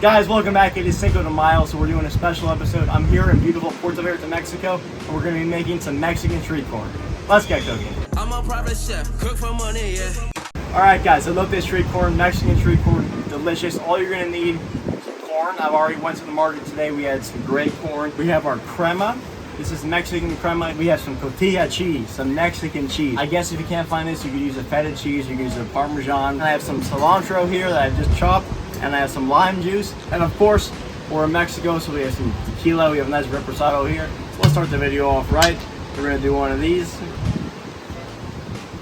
Guys, welcome back. It is Cinco de Mayo, so we're doing a special episode. I'm here in beautiful Puerto Vallarta, Mexico, and we're going to be making some Mexican street corn. Let's get cooking. I'm a private chef, cook for money, yeah. Alright guys, Elote street corn, Mexican street corn, delicious. All you're going to need is some corn. I've already went to the market today. We had some great corn. We have our crema. This is Mexican crema. We have some Cotija cheese, some Mexican cheese. I guess if you can't find this, you could use a feta cheese, you could use a Parmesan. I have some cilantro here that I just chopped, and I have some lime juice. And of course, we're in Mexico, so we have some tequila. We have a nice reposado here. Let's start the video off right. We're gonna do one of these.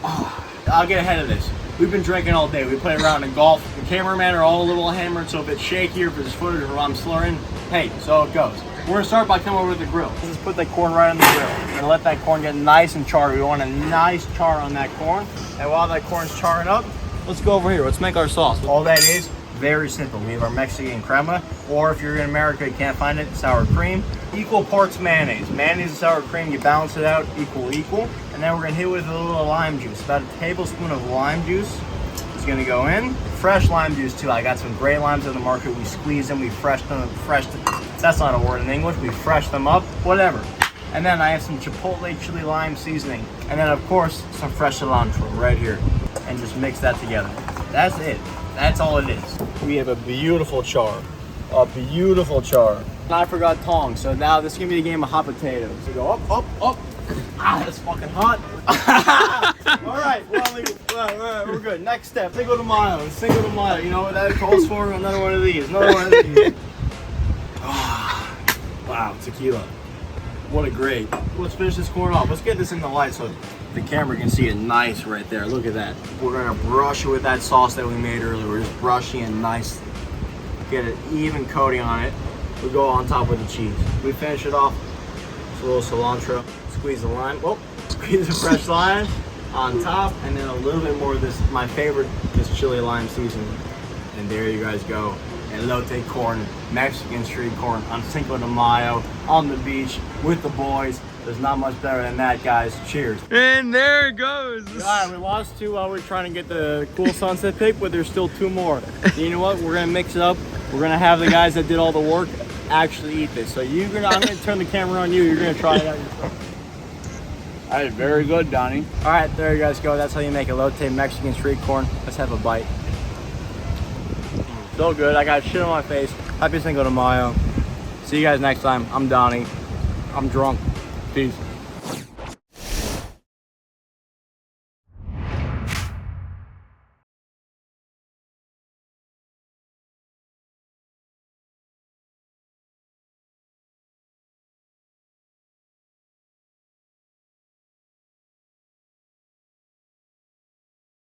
I'll get ahead of this. We've been drinking all day. We played around in golf. The cameramen are all a little hammered, so if it's shakier for this footage or I'm slurring, hey, so it goes. We're gonna start by coming over to the grill. Let's just put that corn right on the grill. We're gonna let that corn get nice and charred. We want a nice char on that corn. And while that corn's charring up, let's go over here. Let's make our sauce. All that is very simple. We have our Mexican crema, or if you're in America, you can't find it, sour cream. Equal parts mayonnaise. Mayonnaise and sour cream, you balance it out equal. And then we're gonna hit it with a little lime juice. About a tablespoon of lime juice is gonna go in. Fresh lime juice too. I got some great limes in the market. We squeezed them, we freshed them, that's not a word in English. We fresh them up, whatever. And then I have some Chipotle chili lime seasoning. And then of course, some fresh cilantro right here. And just mix that together. That's it. That's all it is. We have a beautiful char. A beautiful char. And I forgot tongs, so now this is gonna be the game of hot potatoes. So go up, up, up. Ah, that's fucking hot. All right, well, we're good. Next step, Cinco de Mayo. Cinco de Mayo. You know what that calls for? Another one of these. Another one of these. Wow, tequila. What a great. Let's finish this corn off. Let's get this in the light so the camera can see it nice right there. Look at that. We're gonna brush it with that sauce that we made earlier. We're just brushing it nice. Get an even coating on it. We go on top with the cheese. We finish it off with a little cilantro. Squeeze the lime. Whoop. Squeeze the fresh lime on top, and then a little bit more of this, my favorite, this chili lime seasoning. And there you guys go. Elote corn, Mexican street corn on Cinco de Mayo, on the beach with the boys. There's not much better than that, guys. Cheers. And there it goes. All right, we lost two while we're trying to get the cool sunset pic, but there's still two more. You know what? We're gonna mix it up. We're gonna have the guys that did all the work actually eat this. So I'm gonna turn the camera on you. You're gonna try it out yourself. That is very good, Donny. All right, there you guys go. That's how you make elote Mexican street corn. Let's have a bite. So good. I got shit on my face. Happy Cinco de Mayo. See you guys next time. I'm Donny. I'm drunk. Peace.